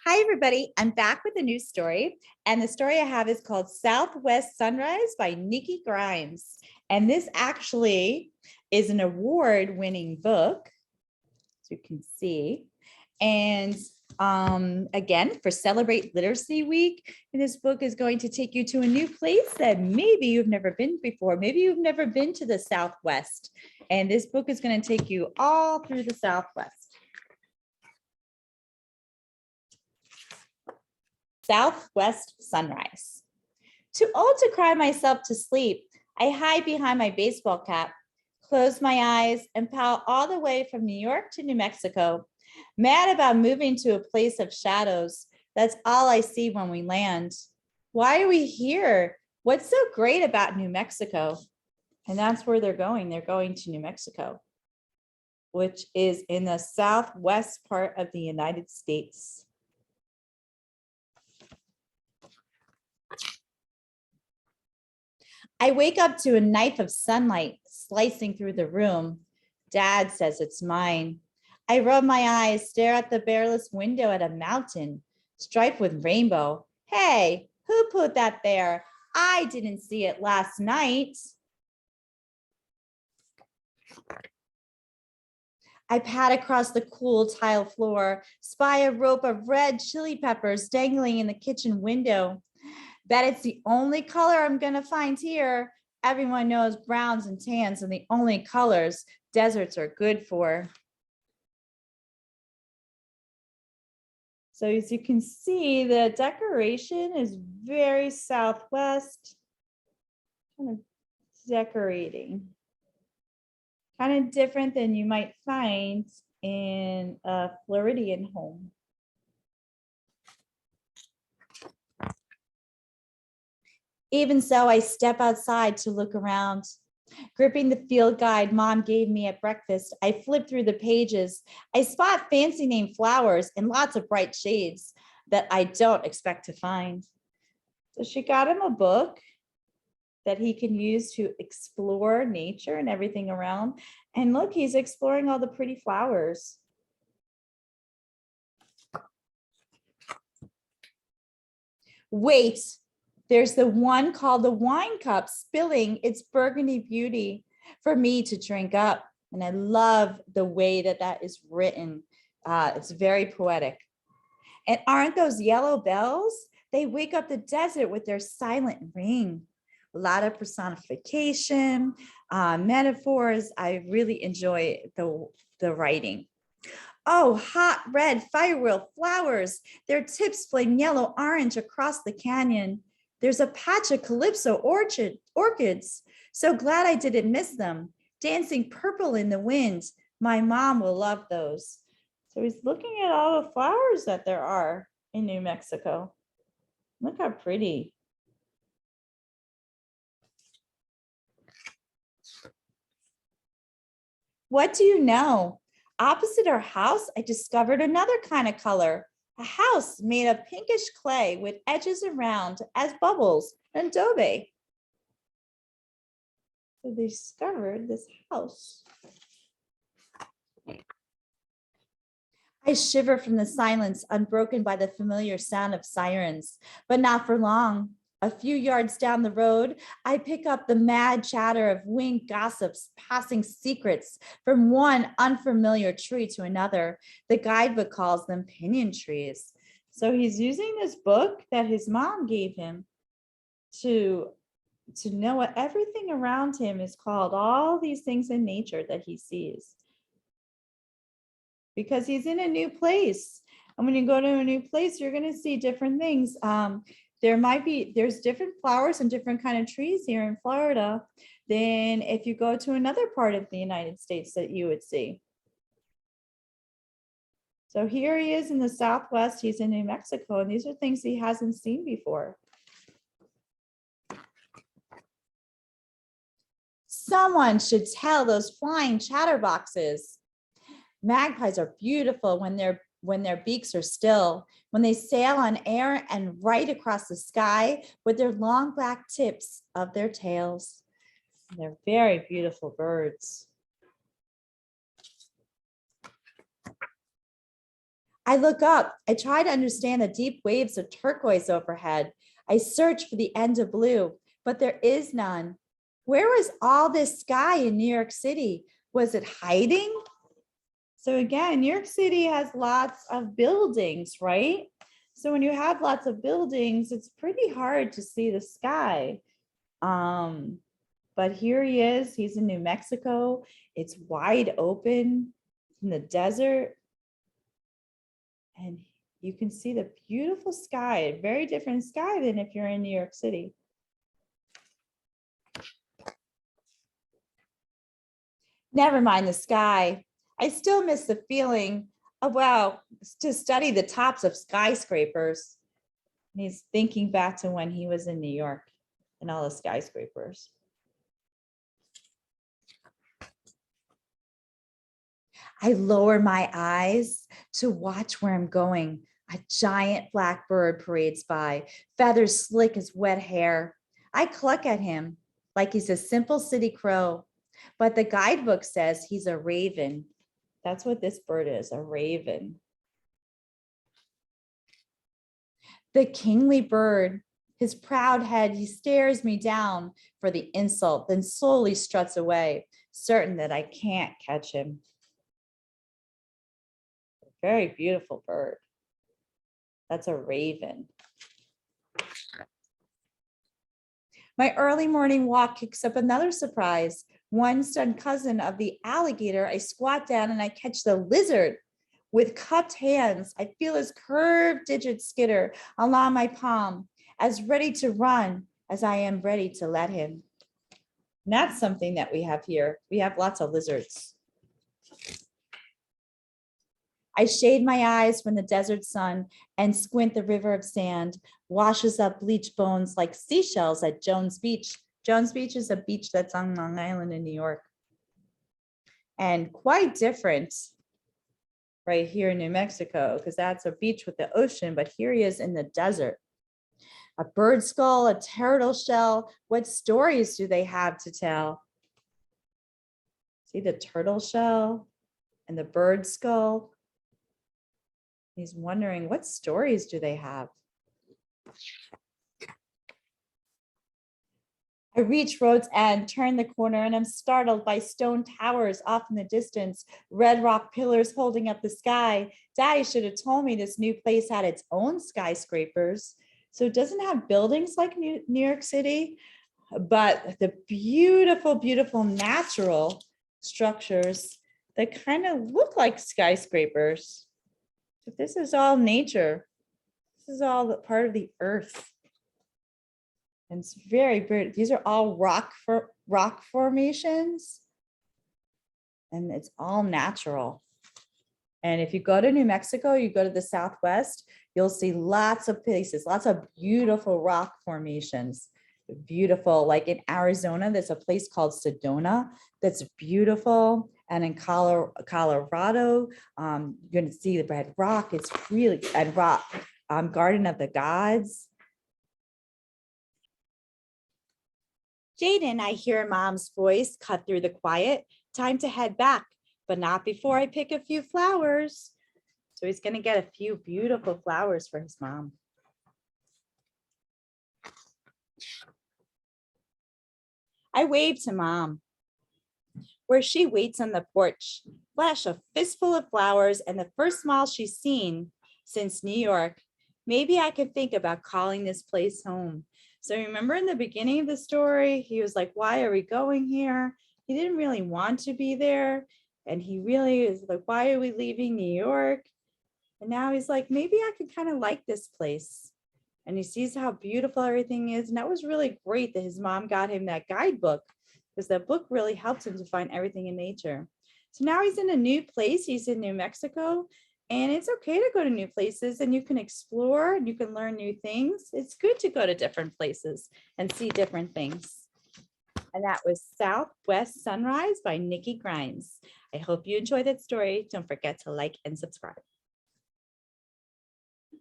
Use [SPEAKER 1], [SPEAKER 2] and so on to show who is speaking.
[SPEAKER 1] Hi, everybody. I'm back with a new story. And the story I have is called Southwest Sunrise by Nikki Grimes. And this actually is an award-winning book, as you can see. And again, for Celebrate Literacy Week, this book is going to take you to a new place that maybe you've never been before. Maybe you've never been to the Southwest. And this book is going to take you all through the Southwest. Southwest Sunrise. Too old to cry myself to sleep, I hide behind my baseball cap, close my eyes, and pal all the way from New York to New Mexico. Mad about moving to a place of shadows. That's all I see when we land. Why are we here? What's so great about New Mexico? And that's where they're going. They're going to New Mexico, which is in the southwest part of the United States. I wake up to a knife of sunlight slicing through the room. Dad says it's mine. I rub my eyes, stare at the bearless window at a mountain striped with rainbow. Hey, who put that there? I didn't see it last night. I pad across the cool tile floor, spy a rope of red chili peppers dangling in the kitchen window. Bet it's the only color I'm gonna find here. Everyone knows browns and tans are the only colors deserts are good for. So as you can see, the decoration is very Southwest, kind of decorating. Kind of different than you might find in a Floridian home. Even so, I step outside to look around. Gripping the field guide Mom gave me at breakfast, I flip through the pages. I spot fancy name flowers in lots of bright shades that I don't expect to find. So she got him a book that he can use to explore nature and everything around. And look, he's exploring all the pretty flowers. Wait. There's the one called the wine cup spilling its burgundy beauty for me to drink up. And I love the way that that is written. It's very poetic. And aren't those yellow bells? They wake up the desert with their silent ring. A lot of personification, metaphors. I really enjoy the writing. Oh, hot red firewheel flowers. Their tips flame yellow orange across the canyon. There's a patch of calypso orchids. So glad I didn't miss them. Dancing purple in the wind. My mom will love those. So he's looking at all the flowers that there are in New Mexico. Look how pretty. What do you know? Opposite our house, I discovered another kind of color. A house made of pinkish clay with edges around as bubbles and adobe. So they discovered this house. I shiver from the silence unbroken by the familiar sound of sirens, but not for long. A few yards down the road, I pick up the mad chatter of winged gossips passing secrets from one unfamiliar tree to another. The guidebook calls them pinyon trees. So he's using this book that his mom gave him to know what everything around him is called, all these things in nature that he sees. Because he's in a new place. And when you go to a new place, you're going to see different things. There's different flowers and different kind of trees here in Florida than if you go to another part of the United States that you would see. So here he is in the Southwest, he's in New Mexico, and these are things he hasn't seen before. Someone should tell those flying chatterboxes. Magpies are beautiful when their beaks are still, when they sail on air and right across the sky with their long black tips of their tails. They're very beautiful birds. I look up. I try to understand the deep waves of turquoise overhead. I search for the end of blue, but there is none. Where was all this sky in New York City? Was it hiding? So again, New York City has lots of buildings, right? So when you have lots of buildings, it's pretty hard to see the sky. But here he is. He's in New Mexico. It's wide open in the desert. And you can see the beautiful sky, a very different sky than if you're in New York City. Never mind the sky. I still miss the feeling of, wow, to study the tops of skyscrapers. And he's thinking back to when he was in New York and all the skyscrapers. I lower my eyes to watch where I'm going. A giant black bird parades by, feathers slick as wet hair. I cluck at him like he's a simple city crow, but the guidebook says he's a raven. That's what this bird is, a raven. The kingly bird, his proud head, he stares me down for the insult, then slowly struts away, certain that I can't catch him. Very beautiful bird. That's a raven. My early morning walk kicks up another surprise. One stunned cousin of the alligator, I squat down and I catch the lizard. With cupped hands, I feel his curved digits skitter along my palm, as ready to run as I am ready to let him. And that's something that we have here. We have lots of lizards. I shade my eyes when the desert sun and squint the river of sand washes up bleached bones like seashells at Jones Beach. Jones Beach is a beach that's on Long Island in New York. And quite different right here in New Mexico, because that's a beach with the ocean, but here he is in the desert. A bird skull, a turtle shell. What stories do they have to tell? See the turtle shell and the bird skull? He's wondering, what stories do they have? I reach road's end, turn the corner, and I'm startled by stone towers off in the distance, red rock pillars holding up the sky. Daddy should have told me this new place had its own skyscrapers. So it doesn't have buildings like New York City, but the beautiful, beautiful natural structures that kind of look like skyscrapers. But this is all nature. This is all part of the earth. And it's very good. These are all rock formations. And it's all natural. And if you go to New Mexico, you go to the Southwest, you'll see lots of places, lots of beautiful rock formations. Beautiful, like in Arizona, there's a place called Sedona that's beautiful. And in Colorado, you're going to see the red rock. It's really red rock. Garden of the Gods. Jaden, I hear Mom's voice cut through the quiet. Time to head back, but not before I pick a few flowers. So he's going to get a few beautiful flowers for his mom. I wave to Mom, where she waits on the porch, flash a fistful of flowers and the first smile she's seen since New York. Maybe I could think about calling this place home. So remember in the beginning of the story, he was like, why are we going here? He didn't really want to be there. And he really is like, why are we leaving New York? And now he's like, maybe I could kind of like this place. And he sees how beautiful everything is. And that was really great that his mom got him that guidebook, because that book really helped him to find everything in nature. So now he's in a new place. He's in New Mexico. And it's okay to go to new places and you can explore and you can learn new things. It's good to go to different places and see different things. And that was Southwest Sunrise by Nikki Grimes. I hope you enjoyed that story. Don't forget to like and subscribe.